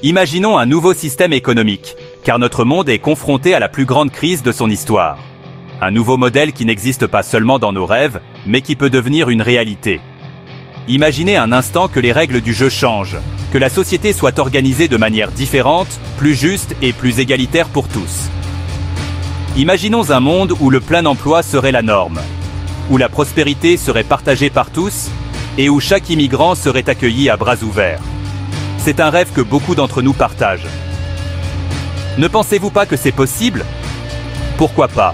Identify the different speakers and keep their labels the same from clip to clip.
Speaker 1: Imaginons un nouveau système économique, car notre monde est confronté à la plus grande crise de son histoire. Un nouveau modèle qui n'existe pas seulement dans nos rêves, mais qui peut devenir une réalité. Imaginez un instant que les règles du jeu changent, que la société soit organisée de manière différente, plus juste et plus égalitaire pour tous. Imaginons un monde où le plein emploi serait la norme, où la prospérité serait partagée par tous et où chaque immigrant serait accueilli à bras ouverts. C'est un rêve que beaucoup d'entre nous partagent. Ne pensez-vous pas que c'est possible? Pourquoi pas?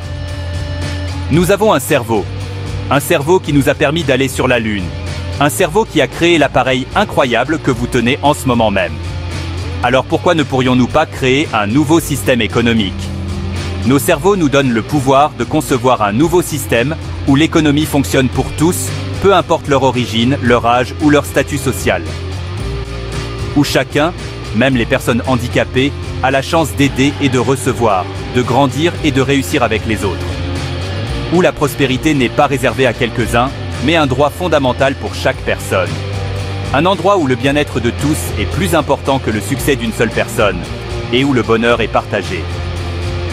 Speaker 1: Nous avons un cerveau qui nous a permis d'aller sur la Lune, un cerveau qui a créé l'appareil incroyable que vous tenez en ce moment même. Alors pourquoi ne pourrions-nous pas créer un nouveau système économique? Nos cerveaux nous donnent le pouvoir de concevoir un nouveau système où l'économie fonctionne pour tous, peu importe leur origine, leur âge ou leur statut social. Où chacun, même les personnes handicapées, a la chance d'aider et de recevoir, de grandir et de réussir avec les autres. Où la prospérité n'est pas réservée à quelques-uns, mais un droit fondamental pour chaque personne. Un endroit où le bien-être de tous est plus important que le succès d'une seule personne, et où le bonheur est partagé.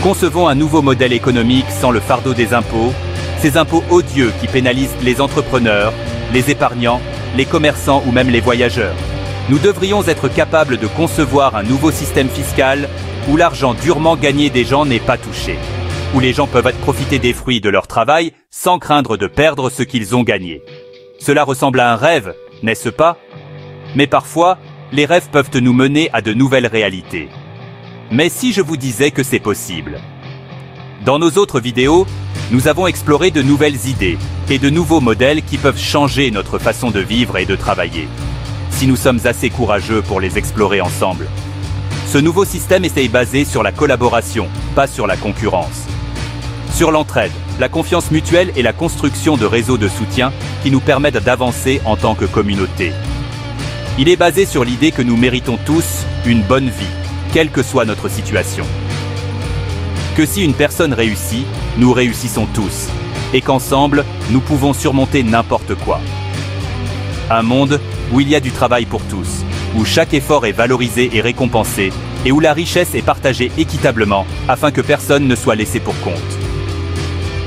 Speaker 1: Concevons un nouveau modèle économique sans le fardeau des impôts, ces impôts odieux qui pénalisent les entrepreneurs, les épargnants, les commerçants ou même les voyageurs. Nous devrions être capables de concevoir un nouveau système fiscal où l'argent durement gagné des gens n'est pas touché, où les gens peuvent profiter des fruits de leur travail sans craindre de perdre ce qu'ils ont gagné. Cela ressemble à un rêve, n'est-ce pas? Mais parfois, les rêves peuvent nous mener à de nouvelles réalités. Mais si je vous disais que c'est possible? Dans nos autres vidéos, nous avons exploré de nouvelles idées et de nouveaux modèles qui peuvent changer notre façon de vivre et de travailler, si nous sommes assez courageux pour les explorer ensemble. Ce nouveau système est basé sur la collaboration, pas sur la concurrence. Sur l'entraide, la confiance mutuelle et la construction de réseaux de soutien qui nous permettent d'avancer en tant que communauté. Il est basé sur l'idée que nous méritons tous une bonne vie, quelle que soit notre situation. Que si une personne réussit, nous réussissons tous, et qu'ensemble, nous pouvons surmonter n'importe quoi. Un monde où il y a du travail pour tous, où chaque effort est valorisé et récompensé, et où la richesse est partagée équitablement afin que personne ne soit laissé pour compte.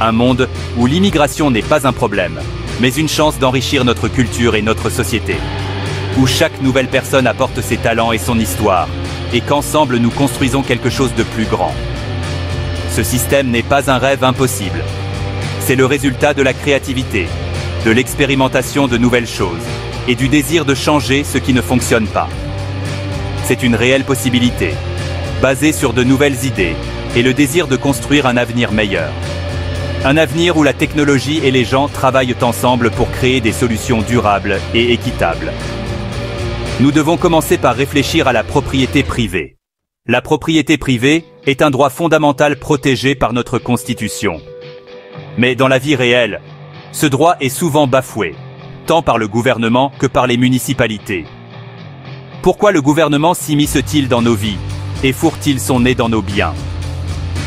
Speaker 1: Un monde où l'immigration n'est pas un problème, mais une chance d'enrichir notre culture et notre société. Où chaque nouvelle personne apporte ses talents et son histoire, et qu'ensemble nous construisons quelque chose de plus grand. Ce système n'est pas un rêve impossible. C'est le résultat de la créativité, de l'expérimentation de nouvelles choses, et du désir de changer ce qui ne fonctionne pas. C'est une réelle possibilité, basée sur de nouvelles idées, et le désir de construire un avenir meilleur. Un avenir où la technologie et les gens travaillent ensemble pour créer des solutions durables et équitables. Nous devons commencer par réfléchir à la propriété privée. La propriété privée est un droit fondamental protégé par notre Constitution. Mais dans la vie réelle, ce droit est souvent bafoué, tant par le gouvernement que par les municipalités. Pourquoi le gouvernement s'immisce-t-il dans nos vies et fourre-t-il son nez dans nos biens?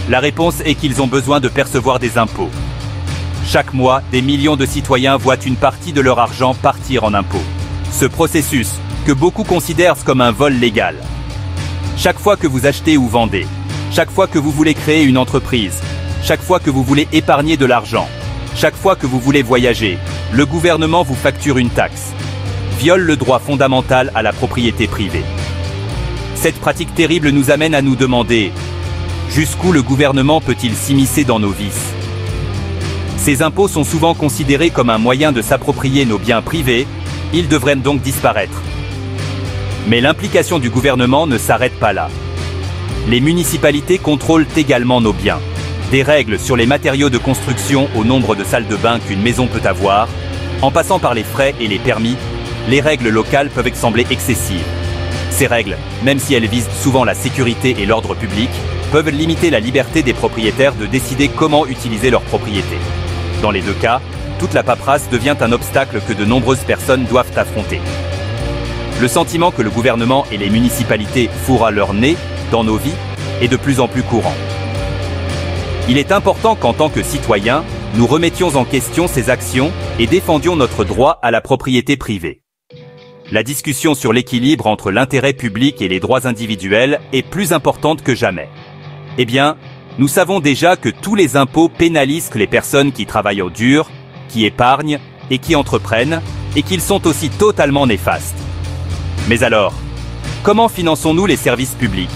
Speaker 1: La réponse est qu'ils ont besoin de percevoir des impôts. Chaque mois, des millions de citoyens voient une partie de leur argent partir en impôts. Ce processus, que beaucoup considèrent comme un vol légal. Chaque fois que vous achetez ou vendez, chaque fois que vous voulez créer une entreprise, chaque fois que vous voulez épargner de l'argent, chaque fois que vous voulez voyager, le gouvernement vous facture une taxe, viole le droit fondamental à la propriété privée. Cette pratique terrible nous amène à nous demander jusqu'où le gouvernement peut-il s'immiscer dans nos vices? Ces impôts sont souvent considérés comme un moyen de s'approprier nos biens privés, ils devraient donc disparaître. Mais l'implication du gouvernement ne s'arrête pas là. Les municipalités contrôlent également nos biens. Des règles sur les matériaux de construction au nombre de salles de bain qu'une maison peut avoir, en passant par les frais et les permis, les règles locales peuvent sembler excessives. Ces règles, même si elles visent souvent la sécurité et l'ordre public, peuvent limiter la liberté des propriétaires de décider comment utiliser leur propriété. Dans les deux cas, toute la paperasse devient un obstacle que de nombreuses personnes doivent affronter. Le sentiment que le gouvernement et les municipalités fourrent leur nez dans nos vies est de plus en plus courant. Il est important qu'en tant que citoyens, nous remettions en question ces actions et défendions notre droit à la propriété privée. la discussion sur l'équilibre entre l'intérêt public et les droits individuels est plus importante que jamais. Eh bien, nous savons déjà que tous les impôts pénalisent les personnes qui travaillent au dur, qui épargnent et qui entreprennent, et qu'ils sont aussi totalement néfastes. Mais alors, comment finançons-nous les services publics?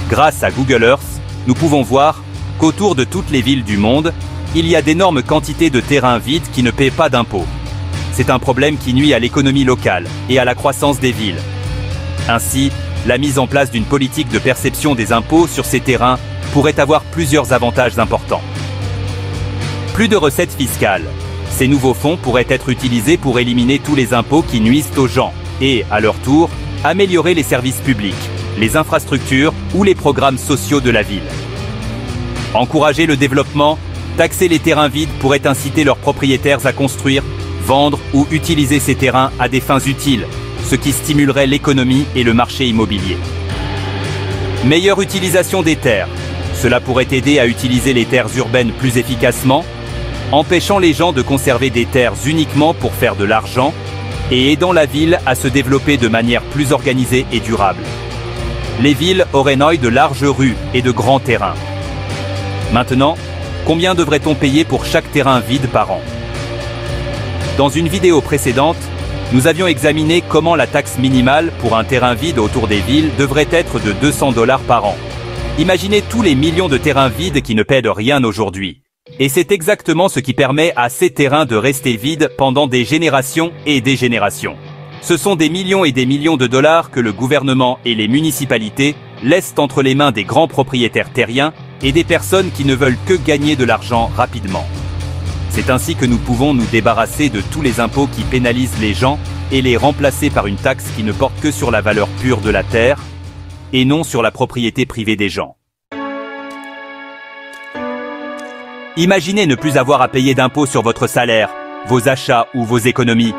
Speaker 1: Grâce à Google Earth, nous pouvons voir qu'autour de toutes les villes du monde, il y a d'énormes quantités de terrains vides qui ne paient pas d'impôts. C'est un problème qui nuit à l'économie locale et à la croissance des villes. Ainsi, la mise en place d'une politique de perception des impôts sur ces terrains pourrait avoir plusieurs avantages importants. Plus de recettes fiscales. Ces nouveaux fonds pourraient être utilisés pour éliminer tous les impôts qui nuisent aux gens et, à leur tour, améliorer les services publics, les infrastructures ou les programmes sociaux de la ville. Encourager le développement, taxer les terrains vides pourrait inciter leurs propriétaires à construire, vendre ou utiliser ces terrains à des fins utiles, ce qui stimulerait l'économie et le marché immobilier. Meilleure utilisation des terres. Cela pourrait aider à utiliser les terres urbaines plus efficacement, empêchant les gens de conserver des terres uniquement pour faire de l'argent et aidant la ville à se développer de manière plus organisée et durable. Les villes auraient de larges rues et de grands terrains. Maintenant, combien devrait-on payer pour chaque terrain vide par an? Dans une vidéo précédente, nous avions examiné comment la taxe minimale pour un terrain vide autour des villes devrait être de 200 $ par an. Imaginez tous les millions de terrains vides qui ne paient de rien aujourd'hui. Et c'est exactement ce qui permet à ces terrains de rester vides pendant des générations et des générations. Ce sont des millions et des millions de dollars que le gouvernement et les municipalités laissent entre les mains des grands propriétaires terriens et des personnes qui ne veulent que gagner de l'argent rapidement. C'est ainsi que nous pouvons nous débarrasser de tous les impôts qui pénalisent les gens et les remplacer par une taxe qui ne porte que sur la valeur pure de la terre et non sur la propriété privée des gens. Imaginez ne plus avoir à payer d'impôts sur votre salaire, vos achats ou vos économies.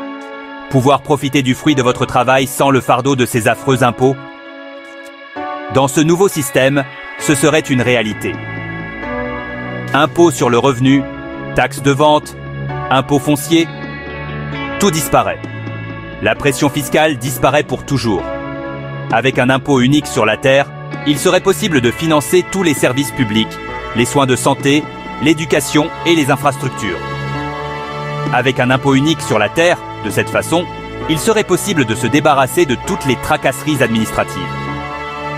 Speaker 1: Pouvoir profiter du fruit de votre travail sans le fardeau de ces affreux impôts. Dans ce nouveau système, ce serait une réalité. Impôts sur le revenu, taxes de vente, impôts fonciers, tout disparaît. La pression fiscale disparaît pour toujours. Avec un impôt unique sur la terre, il serait possible de financer tous les services publics, les soins de santé, l'éducation et les infrastructures. Avec un impôt unique sur la terre, de cette façon, il serait possible de se débarrasser de toutes les tracasseries administratives.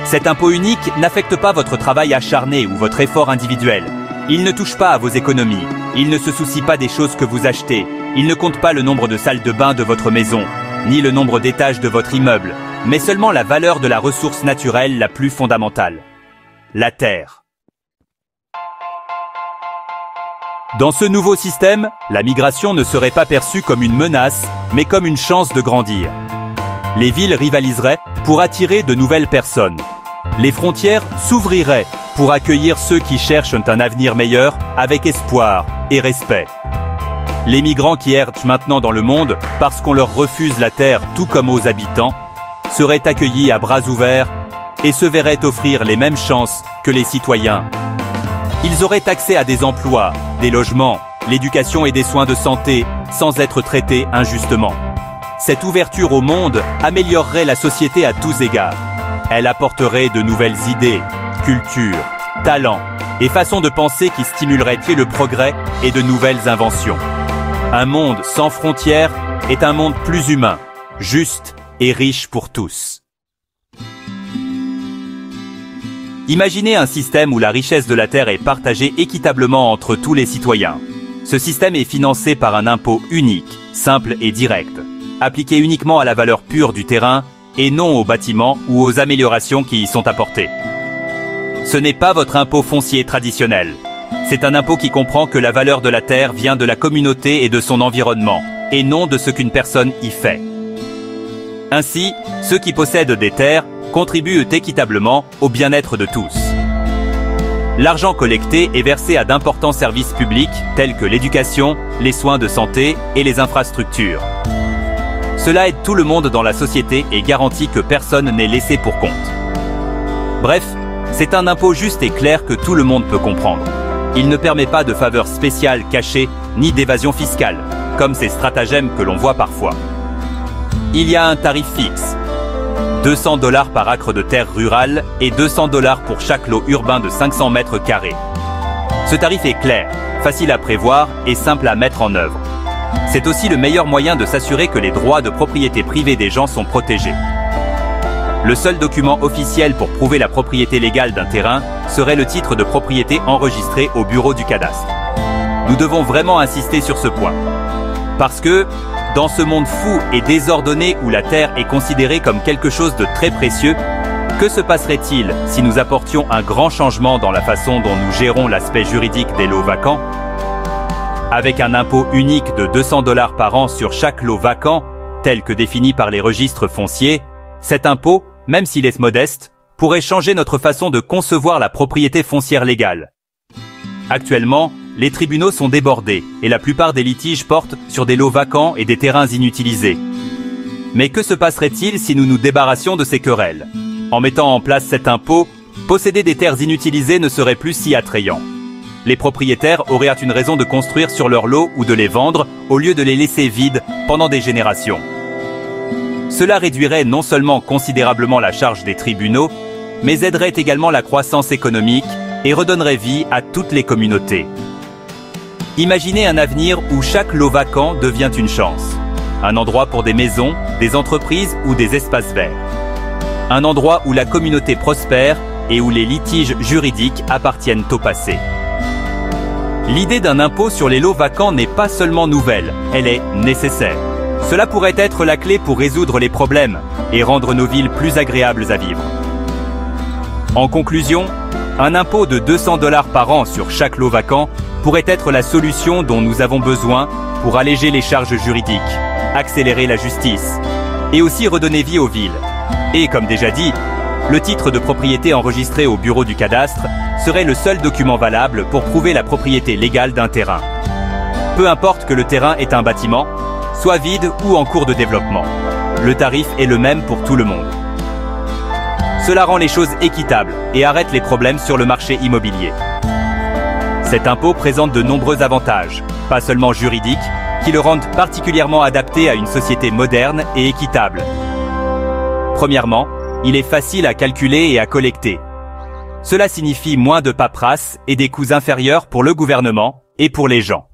Speaker 1: Cet impôt unique n'affecte pas votre travail acharné ou votre effort individuel. Il ne touche pas à vos économies, il ne se soucie pas des choses que vous achetez, il ne compte pas le nombre de salles de bain de votre maison, ni le nombre d'étages de votre immeuble, mais seulement la valeur de la ressource naturelle la plus fondamentale, la terre. Dans ce nouveau système, la migration ne serait pas perçue comme une menace, mais comme une chance de grandir. Les villes rivaliseraient pour attirer de nouvelles personnes. Les frontières s'ouvriraient pour accueillir ceux qui cherchent un avenir meilleur avec espoir et respect. Les migrants qui errent maintenant dans le monde parce qu'on leur refuse la terre tout comme aux habitants, seraient accueillis à bras ouverts et se verraient offrir les mêmes chances que les citoyens. Ils auraient accès à des emplois, des logements, l'éducation et des soins de santé sans être traités injustement. Cette ouverture au monde améliorerait la société à tous égards. Elle apporterait de nouvelles idées, cultures, talents et façons de penser qui stimuleraient le progrès et de nouvelles inventions. Un monde sans frontières est un monde plus humain, juste et riche pour tous. Imaginez un système où la richesse de la terre est partagée équitablement entre tous les citoyens. Ce système est financé par un impôt unique, simple et direct, appliqué uniquement à la valeur pure du terrain et non aux bâtiments ou aux améliorations qui y sont apportées. Ce n'est pas votre impôt foncier traditionnel. C'est un impôt qui comprend que la valeur de la terre vient de la communauté et de son environnement, et non de ce qu'une personne y fait. Ainsi, ceux qui possèdent des terres contribuent équitablement au bien-être de tous. L'argent collecté est versé à d'importants services publics tels que l'éducation, les soins de santé et les infrastructures. Cela aide tout le monde dans la société et garantit que personne n'est laissé pour compte. Bref, c'est un impôt juste et clair que tout le monde peut comprendre. Il ne permet pas de faveurs spéciales cachées ni d'évasion fiscale, comme ces stratagèmes que l'on voit parfois. Il y a un tarif fixe. 200 $ par acre de terre rurale et 200 $ pour chaque lot urbain de 500 mètres carrés. Ce tarif est clair, facile à prévoir et simple à mettre en œuvre. C'est aussi le meilleur moyen de s'assurer que les droits de propriété privée des gens sont protégés. Le seul document officiel pour prouver la propriété légale d'un terrain serait le titre de propriété enregistré au bureau du cadastre. Nous devons vraiment insister sur ce point. Parce que, dans ce monde fou et désordonné où la terre est considérée comme quelque chose de très précieux, que se passerait-il si nous apportions un grand changement dans la façon dont nous gérons l'aspect juridique des lots vacants? Avec un impôt unique de 200 $ par an sur chaque lot vacant, tel que défini par les registres fonciers, cet impôt, même s'il est modeste, pourrait changer notre façon de concevoir la propriété foncière légale. Actuellement, les tribunaux sont débordés et la plupart des litiges portent sur des lots vacants et des terrains inutilisés. Mais que se passerait-il si nous nous débarrassions de ces querelles? En mettant en place cet impôt, posséder des terres inutilisées ne serait plus si attrayant. Les propriétaires auraient une raison de construire sur leurs lots ou de les vendre au lieu de les laisser vides pendant des générations. Cela réduirait non seulement considérablement la charge des tribunaux, mais aiderait également la croissance économique et redonnerait vie à toutes les communautés. Imaginez un avenir où chaque lot vacant devient une chance. Un endroit pour des maisons, des entreprises ou des espaces verts. Un endroit où la communauté prospère et où les litiges juridiques appartiennent au passé. L'idée d'un impôt sur les lots vacants n'est pas seulement nouvelle, elle est nécessaire. Cela pourrait être la clé pour résoudre les problèmes et rendre nos villes plus agréables à vivre. En conclusion, un impôt de 200 $ par an sur chaque lot vacant pourrait être la solution dont nous avons besoin pour alléger les charges juridiques, accélérer la justice et aussi redonner vie aux villes. Et comme déjà dit, le titre de propriété enregistré au bureau du cadastre serait le seul document valable pour prouver la propriété légale d'un terrain. Peu importe que le terrain est un bâtiment, soit vide ou en cours de développement. Le tarif est le même pour tout le monde. Cela rend les choses équitables et arrête les problèmes sur le marché immobilier. Cet impôt présente de nombreux avantages, pas seulement juridiques, qui le rendent particulièrement adapté à une société moderne et équitable. Premièrement, il est facile à calculer et à collecter. Cela signifie moins de paperasse et des coûts inférieurs pour le gouvernement et pour les gens.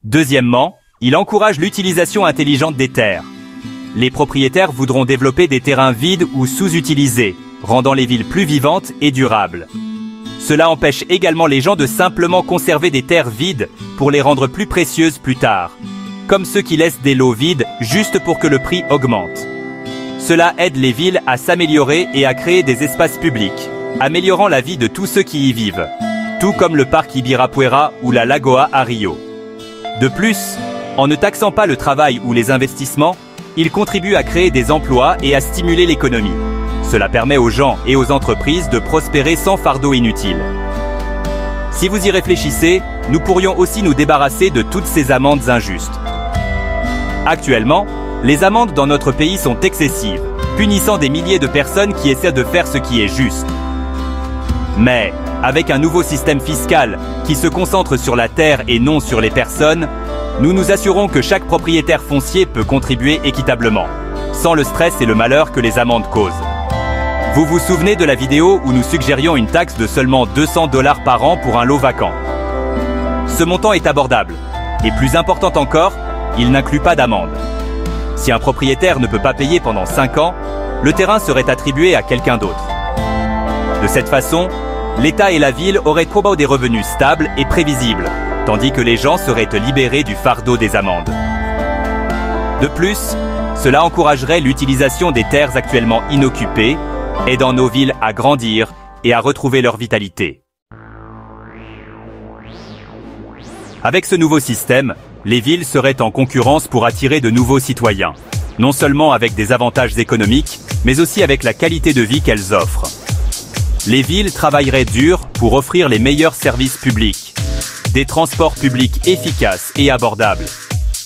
Speaker 1: Deuxièmement, il encourage l'utilisation intelligente des terres. Les propriétaires voudront développer des terrains vides ou sous-utilisés, rendant les villes plus vivantes et durables. Cela empêche également les gens de simplement conserver des terres vides pour les rendre plus précieuses plus tard, comme ceux qui laissent des lots vides juste pour que le prix augmente. Cela aide les villes à s'améliorer et à créer des espaces publics, améliorant la vie de tous ceux qui y vivent, tout comme le parc Ibirapuera ou la Lagoa à Rio. De plus, en ne taxant pas le travail ou les investissements, il contribue à créer des emplois et à stimuler l'économie. Cela permet aux gens et aux entreprises de prospérer sans fardeau inutile. Si vous y réfléchissez, nous pourrions aussi nous débarrasser de toutes ces amendes injustes. Actuellement, les amendes dans notre pays sont excessives, punissant des milliers de personnes qui essaient de faire ce qui est juste. Mais, avec un nouveau système fiscal qui se concentre sur la terre et non sur les personnes, nous nous assurons que chaque propriétaire foncier peut contribuer équitablement, sans le stress et le malheur que les amendes causent. Vous vous souvenez de la vidéo où nous suggérions une taxe de seulement 200 $ par an pour un lot vacant? Ce montant est abordable, et plus important encore, il n'inclut pas d'amende. Si un propriétaire ne peut pas payer pendant 5 ans, le terrain serait attribué à quelqu'un d'autre. De cette façon, l'État et la ville auraient probablement des revenus stables et prévisibles, tandis que les gens seraient libérés du fardeau des amendes. De plus, cela encouragerait l'utilisation des terres actuellement inoccupées, aidant nos villes à grandir et à retrouver leur vitalité. Avec ce nouveau système, les villes seraient en concurrence pour attirer de nouveaux citoyens, non seulement avec des avantages économiques, mais aussi avec la qualité de vie qu'elles offrent. Les villes travailleraient dur pour offrir les meilleurs services publics, des transports publics efficaces et abordables,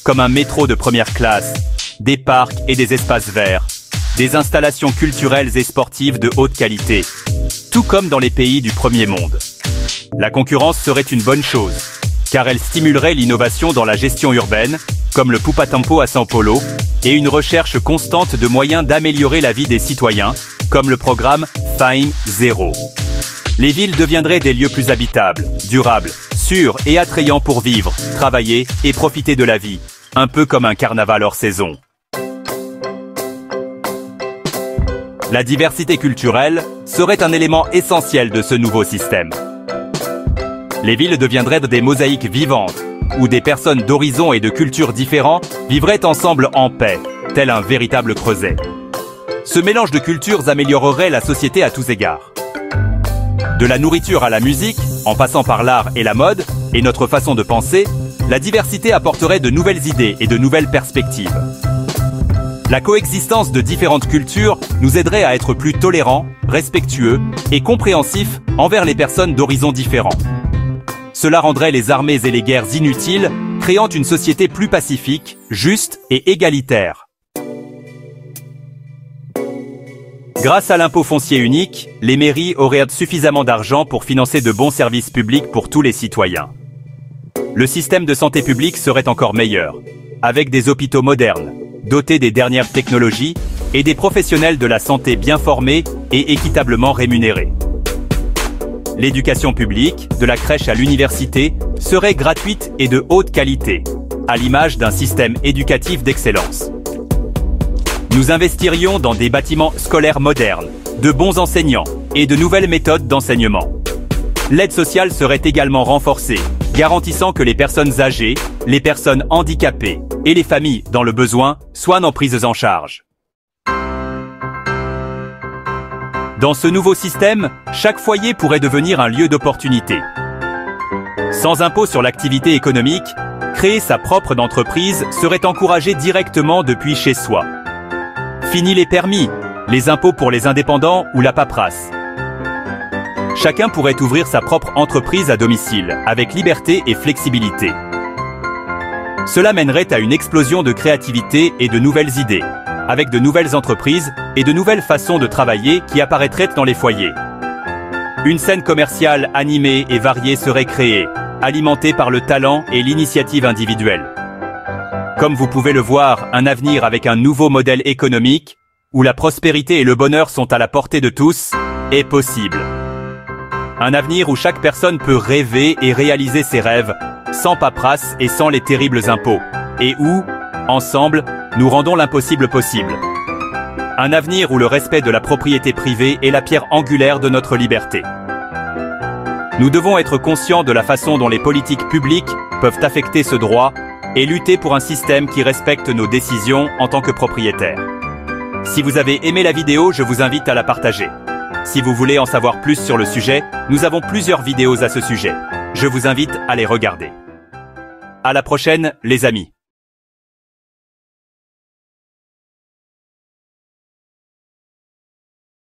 Speaker 1: comme un métro de première classe, des parcs et des espaces verts, des installations culturelles et sportives de haute qualité, tout comme dans les pays du premier monde. La concurrence serait une bonne chose, car elle stimulerait l'innovation dans la gestion urbaine, comme le Poupatempo à São Paulo, et une recherche constante de moyens d'améliorer la vie des citoyens, comme le programme Fame Zero. Les villes deviendraient des lieux plus habitables, durables, sûrs et attrayants pour vivre, travailler et profiter de la vie, un peu comme un carnaval hors saison. La diversité culturelle serait un élément essentiel de ce nouveau système. Les villes deviendraient des mosaïques vivantes, où des personnes d'horizons et de cultures différents vivraient ensemble en paix, tel un véritable creuset. Ce mélange de cultures améliorerait la société à tous égards. De la nourriture à la musique, en passant par l'art et la mode, et notre façon de penser, la diversité apporterait de nouvelles idées et de nouvelles perspectives. La coexistence de différentes cultures nous aiderait à être plus tolérants, respectueux et compréhensifs envers les personnes d'horizons différents. Cela rendrait les armées et les guerres inutiles, créant une société plus pacifique, juste et égalitaire. Grâce à l'impôt foncier unique, les mairies auraient suffisamment d'argent pour financer de bons services publics pour tous les citoyens. Le système de santé publique serait encore meilleur, avec des hôpitaux modernes, dotés des dernières technologies et des professionnels de la santé bien formés et équitablement rémunérés. L'éducation publique, de la crèche à l'université, serait gratuite et de haute qualité, à l'image d'un système éducatif d'excellence. Nous investirions dans des bâtiments scolaires modernes, de bons enseignants et de nouvelles méthodes d'enseignement. L'aide sociale serait également renforcée, garantissant que les personnes âgées, les personnes handicapées et les familles dans le besoin soient prises en charge. Dans ce nouveau système, chaque foyer pourrait devenir un lieu d'opportunité. Sans impôt sur l'activité économique, créer sa propre entreprise serait encouragé directement depuis chez soi. Fini les permis, les impôts pour les indépendants ou la paperasse. Chacun pourrait ouvrir sa propre entreprise à domicile, avec liberté et flexibilité. Cela mènerait à une explosion de créativité et de nouvelles idées, avec de nouvelles entreprises et de nouvelles façons de travailler qui apparaîtraient dans les foyers. Une scène commerciale animée et variée serait créée, alimentée par le talent et l'initiative individuelle. Comme vous pouvez le voir, un avenir avec un nouveau modèle économique, où la prospérité et le bonheur sont à la portée de tous, est possible. Un avenir où chaque personne peut rêver et réaliser ses rêves, sans paperasse et sans les terribles impôts, et où, ensemble, nous rendons l'impossible possible. Un avenir où le respect de la propriété privée est la pierre angulaire de notre liberté. Nous devons être conscients de la façon dont les politiques publiques peuvent affecter ce droit et lutter pour un système qui respecte nos décisions en tant que propriétaires. Si vous avez aimé la vidéo, je vous invite à la partager. Si vous voulez en savoir plus sur le sujet, nous avons plusieurs vidéos à ce sujet. Je vous invite à les regarder. À la prochaine, les amis.